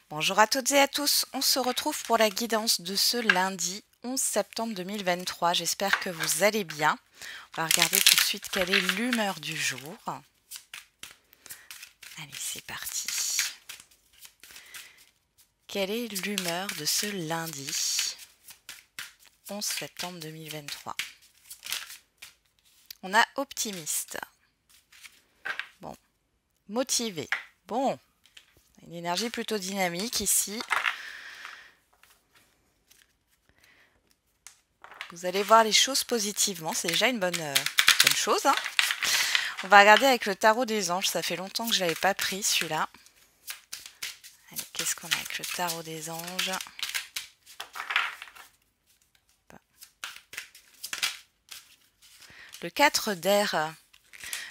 Bonjour à toutes et à tous, on se retrouve pour la guidance de ce lundi 11 septembre 2023. J'espère que vous allez bien. On va regarder tout de suite quelle est l'humeur du jour. Allez, c'est parti. Quelle est l'humeur de ce lundi 11 septembre 2023? On a optimiste. Bon, motivé. Bon, une énergie plutôt dynamique ici. Vous allez voir les choses positivement, c'est déjà une bonne chose, hein. On va regarder avec le tarot des anges, ça fait longtemps que je ne l'avais pas pris celui-là. Allez, qu'est-ce qu'on a avec le tarot des anges? Le 4 d'air.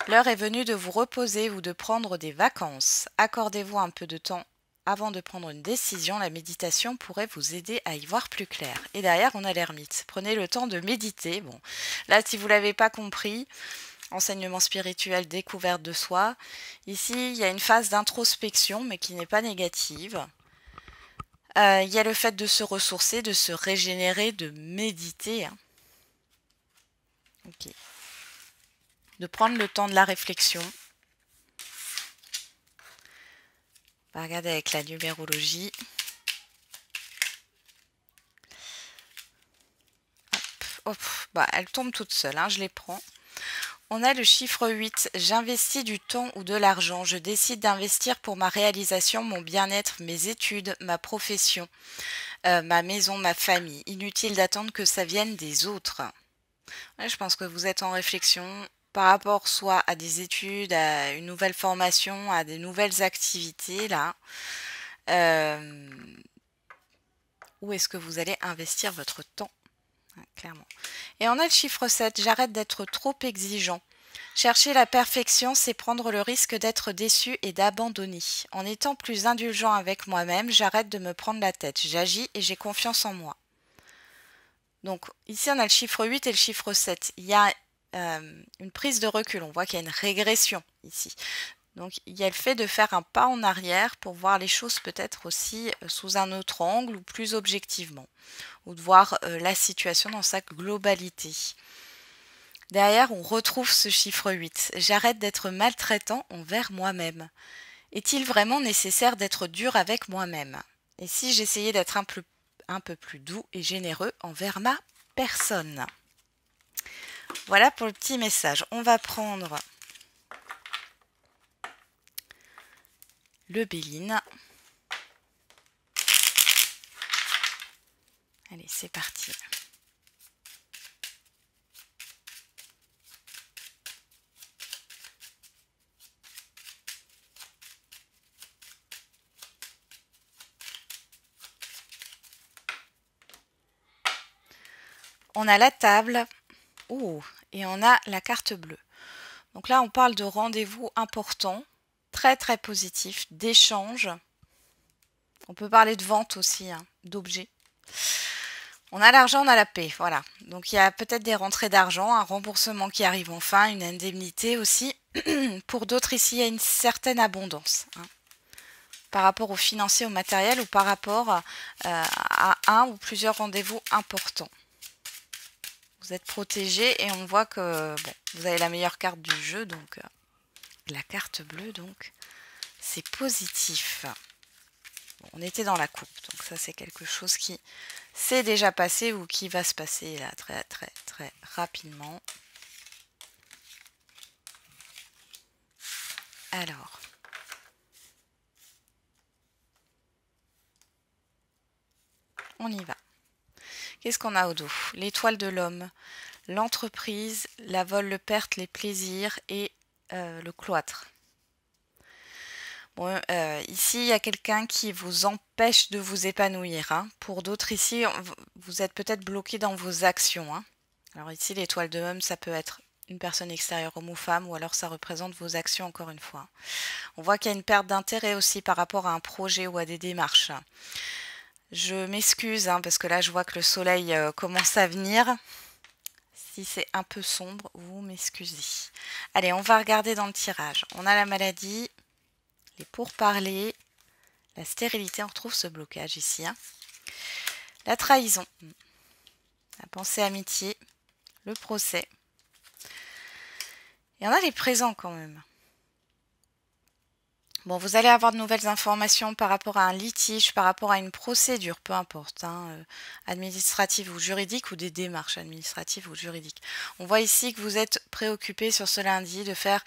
L'heure est venue de vous reposer ou de prendre des vacances. Accordez-vous un peu de temps avant de prendre une décision. La méditation pourrait vous aider à y voir plus clair. Et derrière, on a l'ermite. Prenez le temps de méditer. Bon, là, si vous ne l'avez pas compris, enseignement spirituel, découverte de soi. Ici, il y a une phase d'introspection, mais qui n'est pas négative. Il y a le fait de se ressourcer, de se régénérer, de méditer. Ok. De prendre le temps de la réflexion. On va regarder avec la numérologie. Hop, bah, elle tombe toute seule, hein, je les prends. On a le chiffre 8. J'investis du temps ou de l'argent. Je décide d'investir pour ma réalisation, mon bien-être, mes études, ma profession, ma maison, ma famille. Inutile d'attendre que ça vienne des autres. Ouais, je pense que vous êtes en réflexion par rapport soit à des études, à une nouvelle formation, à des nouvelles activités là. Où est-ce que vous allez investir votre temps? Clairement. Et on a le chiffre 7. J'arrête d'être trop exigeant. Chercher la perfection, c'est prendre le risque d'être déçu et d'abandonner. En étant plus indulgent avec moi-même, j'arrête de me prendre la tête. J'agis et j'ai confiance en moi. Donc ici, on a le chiffre 8 et le chiffre 7. Il y a une prise de recul. On voit qu'il y a une régression ici. Donc il y a le fait de faire un pas en arrière pour voir les choses peut-être aussi sous un autre angle ou plus objectivement. Ou de voir la situation dans sa globalité. Derrière, on retrouve ce chiffre 8. J'arrête d'être maltraitant envers moi-même. Est-il vraiment nécessaire d'être dur avec moi-même? Et si j'essayais d'être un peu plus doux et généreux envers ma personne? Voilà pour le petit message. On va prendre le Béline. Allez, c'est parti. On a la table. Oh, et on a la carte bleue. Donc là, on parle de rendez-vous importants, très très positifs, d'échanges. On peut parler de vente aussi, hein, d'objets. On a l'argent, on a la paix, voilà. Donc il y a peut-être des rentrées d'argent, un remboursement qui arrive enfin, une indemnité aussi. Pour d'autres ici, il y a une certaine abondance, hein, par rapport au financier, au matériel ou par rapport à un ou plusieurs rendez-vous importants. Vous êtes protégé et on voit que bon, vous avez la meilleure carte du jeu, donc la carte bleue, donc c'est positif. Bon, on était dans la coupe, donc ça c'est quelque chose qui s'est déjà passé ou qui va se passer là très très très rapidement. Alors, on y va. Qu'est-ce qu'on a au dos? L'étoile de l'homme, l'entreprise, la vol, le perte, les plaisirs et le cloître. Bon, ici, il y a quelqu'un qui vous empêche de vous épanouir, hein. Pour d'autres ici, vous êtes peut-être bloqué dans vos actions, hein. Alors ici, l'étoile de l'homme, ça peut être une personne extérieure, homme ou femme, ou alors ça représente vos actions encore une fois. On voit qu'il y a une perte d'intérêt aussi par rapport à un projet ou à des démarches. Je m'excuse, hein, parce que là je vois que le soleil commence à venir. Si c'est un peu sombre, vous m'excusez. Allez, on va regarder dans le tirage. On a la maladie, les pourparlers, La stérilité, on retrouve ce blocage ici. Hein. La trahison. La pensée amitié. Le procès. Et on a les présents quand même. Bon, vous allez avoir de nouvelles informations par rapport à un litige, par rapport à une procédure, peu importe, hein, administrative ou juridique, ou des démarches administratives ou juridiques. On voit ici que vous êtes préoccupé sur ce lundi de faire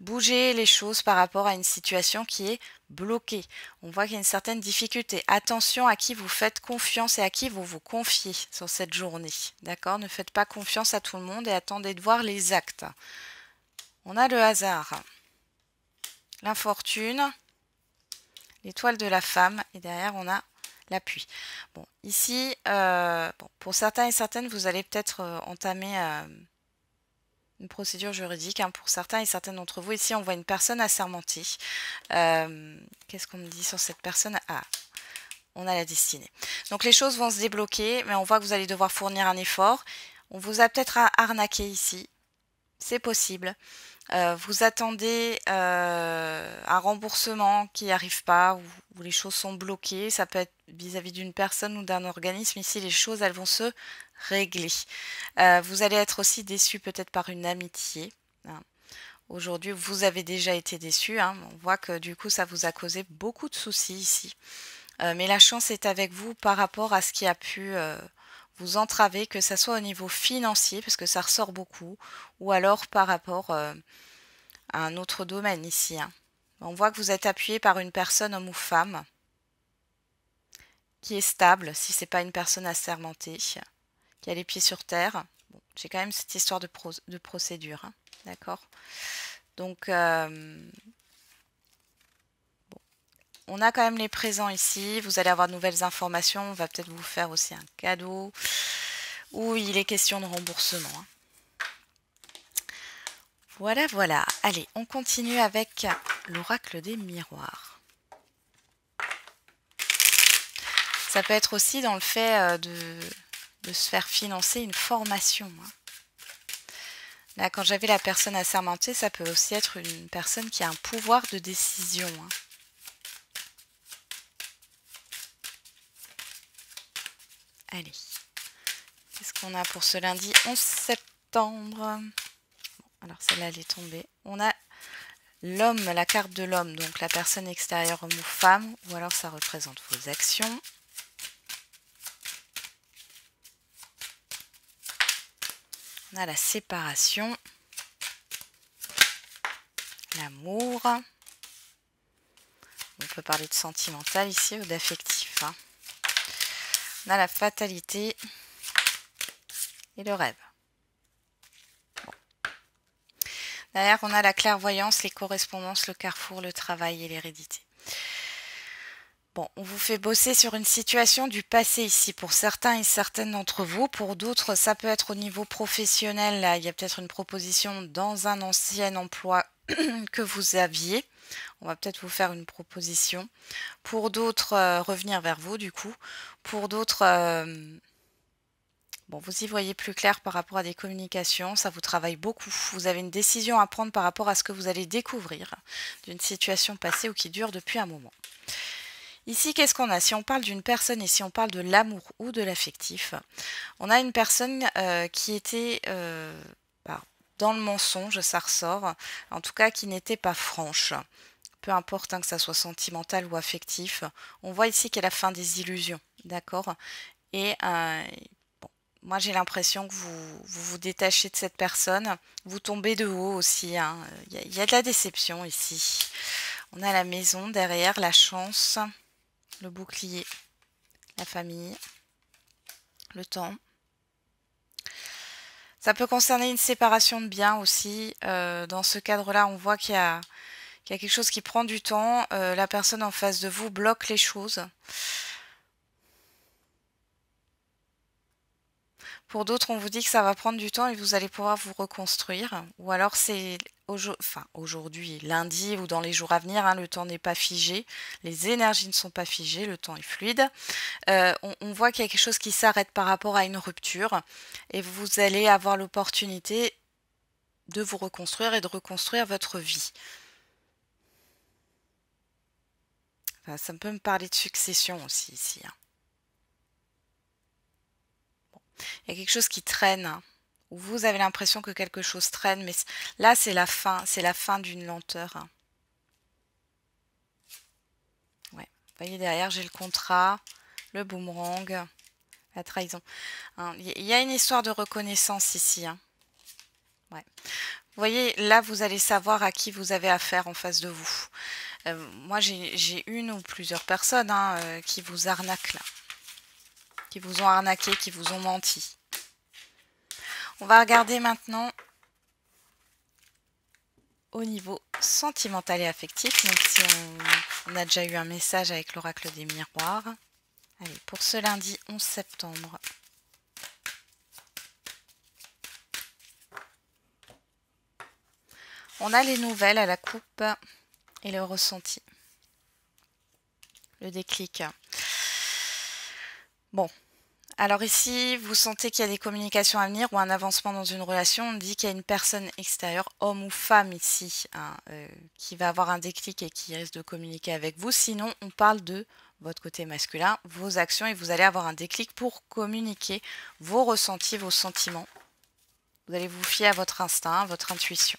bouger les choses par rapport à une situation qui est bloquée. On voit qu'il y a une certaine difficulté. Attention à qui vous faites confiance et à qui vous vous confiez sur cette journée. D'accord? Ne faites pas confiance à tout le monde et attendez de voir les actes. On a le hasard. L'infortune, l'étoile de la femme, et derrière on a l'appui. Bon, ici, pour certains et certaines, vous allez peut-être entamer une procédure juridique. Hein, pour certains et certaines d'entre vous, ici on voit une personne assermentée. Qu'est-ce qu'on me dit sur cette personne? Ah, on a la destinée. Donc les choses vont se débloquer, mais on voit que vous allez devoir fournir un effort. On vous a peut-être arnaqué ici. C'est possible. Vous attendez un remboursement qui n'arrive pas, ou les choses sont bloquées. Ça peut être vis-à-vis d'une personne ou d'un organisme. Ici, les choses, elles vont se régler. Vous allez être aussi déçu peut-être par une amitié. Hein. Aujourd'hui, vous avez déjà été déçu. Hein. On voit que du coup, ça vous a causé beaucoup de soucis ici. Mais la chance est avec vous par rapport à ce qui a pu vous entraver, que ce soit au niveau financier, parce que ça ressort beaucoup, ou alors par rapport à un autre domaine ici. Hein. On voit que vous êtes appuyé par une personne, homme ou femme, qui est stable, si ce n'est pas une personne assermentée, qui a les pieds sur terre. Bon, j'ai quand même cette histoire de procédure, hein, d'accord? Donc, on a quand même les présents ici. Vous allez avoir de nouvelles informations. On va peut-être vous faire aussi un cadeau. Où il est question de remboursement. Hein. Voilà, voilà. Allez, on continue avec l'oracle des miroirs. Ça peut être aussi dans le fait de se faire financer une formation. Hein. Là, quand j'avais la personne assermentée, ça peut aussi être une personne qui a un pouvoir de décision. Hein. Allez, qu'est-ce qu'on a pour ce lundi 11 septembre? Bon, alors celle-là, elle est tombée. On a l'homme, la carte de l'homme, donc la personne extérieure, homme ou femme, ou alors ça représente vos actions. On a la séparation, l'amour. On peut parler de sentimental ici ou d'affectif. Hein. On a la fatalité et le rêve. Bon. Derrière, on a la clairvoyance, les correspondances, le carrefour, le travail et l'hérédité. Bon, on vous fait bosser sur une situation du passé ici pour certains et certaines d'entre vous. Pour d'autres, ça peut être au niveau professionnel. Là, il y a peut-être une proposition dans un ancien emploi que vous aviez. On va peut-être vous faire une proposition. Pour d'autres, revenir vers vous du coup. Pour d'autres, bon, vous y voyez plus clair par rapport à des communications. Ça vous travaille beaucoup. Vous avez une décision à prendre par rapport à ce que vous allez découvrir d'une situation passée ou qui dure depuis un moment. Ici, qu'est-ce qu'on a? Si on parle d'une personne et si on parle de l'amour ou de l'affectif, on a une personne qui était dans le mensonge, ça ressort, en tout cas qui n'était pas franche. Peu importe hein, que ça soit sentimental ou affectif. On voit ici qu'elle a fin des illusions, d'accord? Et bon, moi j'ai l'impression que vous détachez de cette personne, vous tombez de haut aussi. Hein. Il y a de la déception ici. On a la maison derrière, la chance, le bouclier, la famille, le temps. Ça peut concerner une séparation de biens aussi. Dans ce cadre-là, on voit qu'il y a quelque chose qui prend du temps. La personne en face de vous bloque les choses. Pour d'autres, on vous dit que ça va prendre du temps et vous allez pouvoir vous reconstruire. Ou alors c'est aujourd'hui, lundi ou dans les jours à venir, hein, le temps n'est pas figé, les énergies ne sont pas figées, le temps est fluide. On voit qu'il y a quelque chose qui s'arrête par rapport à une rupture et vous allez avoir l'opportunité de vous reconstruire et de reconstruire votre vie. Enfin, ça peut me parler de succession aussi ici. Hein. Bon. Il y a quelque chose qui traîne. Hein, où vous avez l'impression que quelque chose traîne, mais là c'est la fin d'une lenteur. Hein. Ouais. Vous voyez derrière, j'ai le contrat, le boomerang, la trahison. Hein. Il y a une histoire de reconnaissance ici. Hein. Ouais. Vous voyez, là, vous allez savoir à qui vous avez affaire en face de vous. Moi, j'ai une ou plusieurs personnes hein, qui vous arnaquent là. Qui vous ont arnaqué, qui vous ont menti. On va regarder maintenant au niveau sentimental et affectif. Donc, si on a déjà eu un message avec l'oracle des miroirs. Allez, pour ce lundi 11 septembre. On a les nouvelles à la coupe et le ressenti. Le déclic. Bon. Alors ici, vous sentez qu'il y a des communications à venir ou un avancement dans une relation. On dit qu'il y a une personne extérieure, homme ou femme ici, hein, qui va avoir un déclic et qui risque de communiquer avec vous. Sinon, on parle de votre côté masculin, vos actions et vous allez avoir un déclic pour communiquer vos ressentis, vos sentiments. Vous allez vous fier à votre instinct, à votre intuition.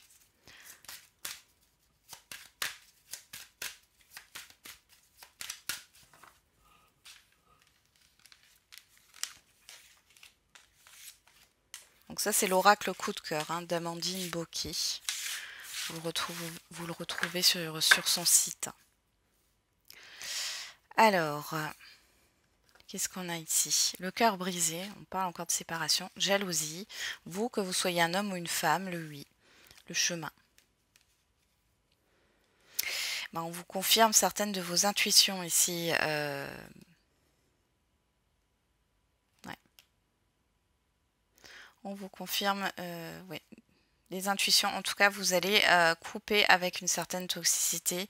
Donc ça, c'est l'oracle coup de cœur hein, d'Amandine Bocquet. Vous le retrouvez sur son site. Alors, qu'est-ce qu'on a ici? Le cœur brisé, on parle encore de séparation. Jalousie, vous, que vous soyez un homme ou une femme, le oui, le chemin. Ben, on vous confirme certaines de vos intuitions ici. Ouais. On vous confirme, oui. Les intuitions, en tout cas, vous allez couper avec une certaine toxicité.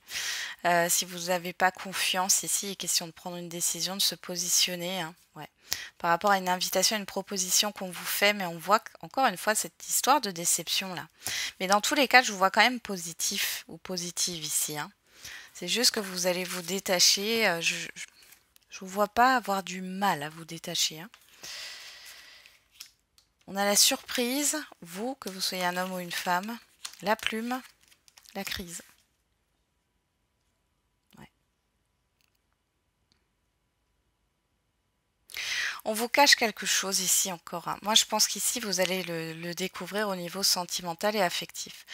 Si vous n'avez pas confiance, ici, il est question de prendre une décision, de se positionner. Hein, ouais. Par rapport à une invitation, une proposition qu'on vous fait, mais on voit encore une fois cette histoire de déception là. Mais dans tous les cas, je vous vois quand même positif ou positive ici. Hein. C'est juste que vous allez vous détacher. Je ne vous vois pas avoir du mal à vous détacher. Hein. On a la surprise, vous, que vous soyez un homme ou une femme, la plume, la crise. Ouais. On vous cache quelque chose ici encore. Hein. Moi, je pense qu'ici, vous allez le découvrir au niveau sentimental et affectif.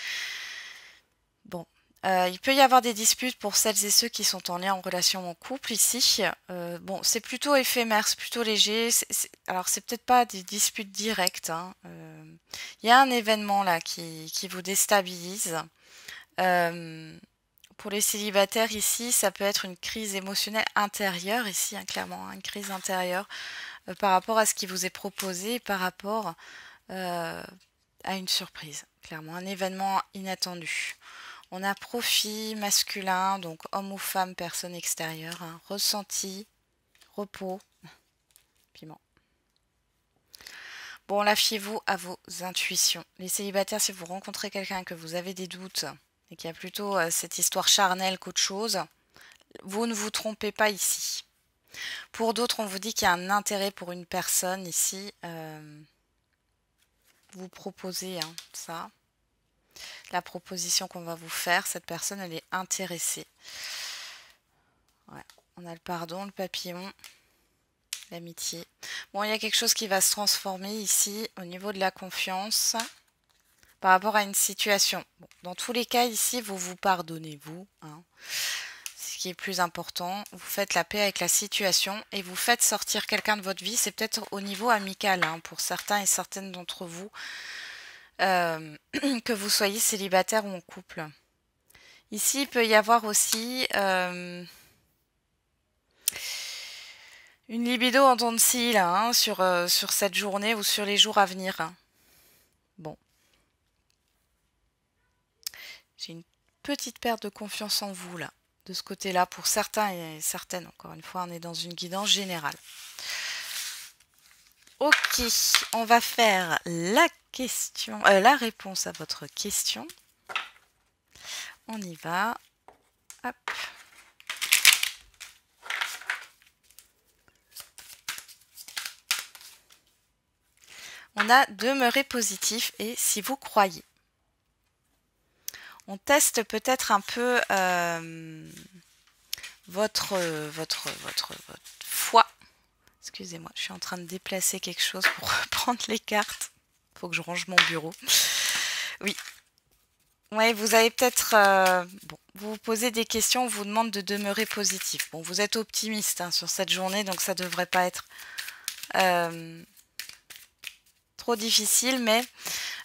Bon. Il peut y avoir des disputes pour celles et ceux qui sont en lien en relation en couple ici. Bon, c'est plutôt éphémère, c'est plutôt léger. Alors, c'est peut-être pas des disputes directes. Hein. Il y a un événement là qui vous déstabilise. Pour les célibataires ici, ça peut être une crise émotionnelle intérieure ici, hein, clairement, hein, une crise intérieure par rapport à ce qui vous est proposé, par rapport à une surprise, clairement, un événement inattendu. On a profit masculin, donc homme ou femme, personne extérieure, hein, ressenti, repos, piment. Bon, là, fiez-vous à vos intuitions. Les célibataires, si vous rencontrez quelqu'un que vous avez des doutes et qu'il y a plutôt cette histoire charnelle qu'autre chose, vous ne vous trompez pas ici. Pour d'autres, on vous dit qu'il y a un intérêt pour une personne ici. Vous proposez hein, ça. La proposition qu'on va vous faire, cette personne, elle est intéressée. Ouais. On a le pardon, le papillon, l'amitié. Bon, il y a quelque chose qui va se transformer ici au niveau de la confiance par rapport à une situation. Bon, dans tous les cas, ici, vous vous pardonnez, vous. Hein. Ce qui est plus important, vous faites la paix avec la situation et vous faites sortir quelqu'un de votre vie. C'est peut-être au niveau amical hein, pour certains et certaines d'entre vous. Que vous soyez célibataire ou en couple. Ici, il peut y avoir aussi une libido en dents de scie là, hein, sur cette journée ou sur les jours à venir. Hein. Bon. J'ai une petite perte de confiance en vous là, de ce côté-là, pour certains et certaines. Encore une fois, on est dans une guidance générale. Ok, on va faire la réponse à votre question. On y va. Hop. On a demeurer positif et si vous croyez. On teste peut-être un peu votre foi. Excusez-moi, je suis en train de déplacer quelque chose pour prendre les cartes. Il faut que je range mon bureau. Oui. Ouais, vous avez peut-être... bon, vous vous posez des questions, on vous demande de demeurer positif. Bon, vous êtes optimiste hein, sur cette journée, donc ça ne devrait pas être trop difficile, mais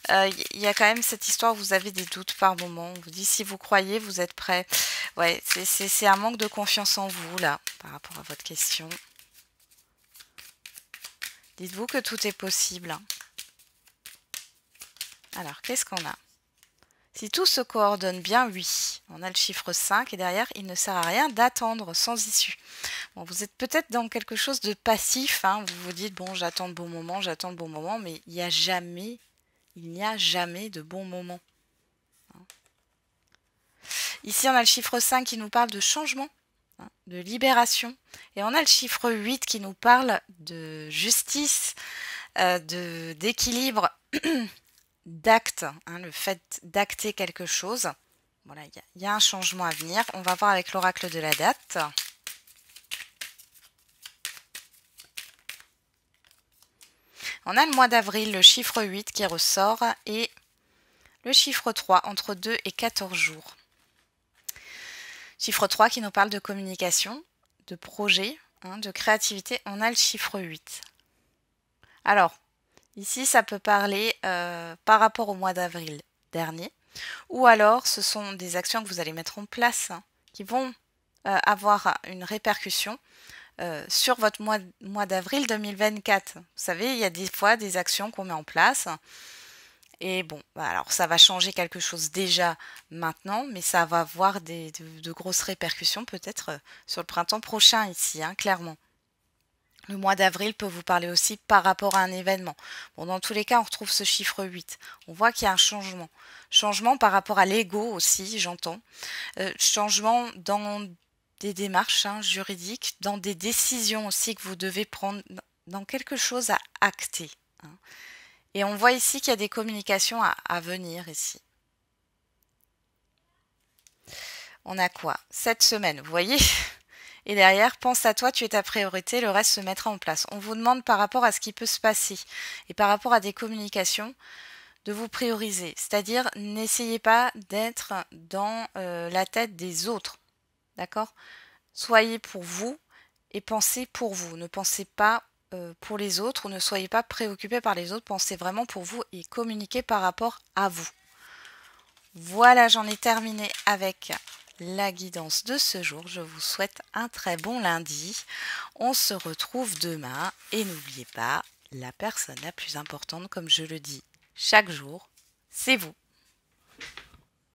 il y a quand même cette histoire où vous avez des doutes par moment. On vous dit si vous croyez, vous êtes prêt. Ouais, c'est un manque de confiance en vous, là, par rapport à votre question. Dites-vous que tout est possible. Hein. Alors, qu'est-ce qu'on a? Si tout se coordonne bien, oui. On a le chiffre 5 et derrière, il ne sert à rien d'attendre sans issue. Bon, vous êtes peut-être dans quelque chose de passif. Hein. Vous vous dites, bon, j'attends le bon moment, mais il n'y a jamais de bon moment. Ici, on a le chiffre 5 qui nous parle de changement, hein, de libération. Et on a le chiffre 8 qui nous parle de justice, d'équilibre, d'acte, hein, le fait d'acter quelque chose. Voilà, il y a un changement à venir. On va voir avec l'oracle de la date. On a le mois d'avril, le chiffre 8 qui ressort et le chiffre 3 entre 2 et 14 jours. Chiffre 3 qui nous parle de communication, de projet, hein, de créativité. On a le chiffre 8. Alors, ici, ça peut parler par rapport au mois d'avril dernier. Ou alors, ce sont des actions que vous allez mettre en place hein, qui vont avoir une répercussion sur votre mois d'avril 2024. Vous savez, il y a des fois des actions qu'on met en place. Et bon, alors ça va changer quelque chose déjà maintenant, mais ça va avoir de grosses répercussions peut-être sur le printemps prochain ici, hein, clairement. Le mois d'avril peut vous parler aussi par rapport à un événement. Bon, dans tous les cas, on retrouve ce chiffre 8. On voit qu'il y a un changement. Changement par rapport à l'ego aussi, j'entends. Changement dans des démarches hein, juridiques, dans des décisions aussi que vous devez prendre, dans quelque chose à acter. Hein. Et on voit ici qu'il y a des communications à venir ici. On a quoi? Cette semaine, vous voyez? Et derrière, pense à toi, tu es ta priorité, le reste se mettra en place. On vous demande par rapport à ce qui peut se passer et par rapport à des communications de vous prioriser. C'est-à-dire, n'essayez pas d'être dans la tête des autres. D'accord? Soyez pour vous et pensez pour vous. Ne pensez pas pour les autres ou ne soyez pas préoccupés par les autres. Pensez vraiment pour vous et communiquez par rapport à vous. Voilà, j'en ai terminé avec la guidance de ce jour. Je vous souhaite un très bon lundi. On se retrouve demain et n'oubliez pas, la personne la plus importante, comme je le dis chaque jour, c'est vous.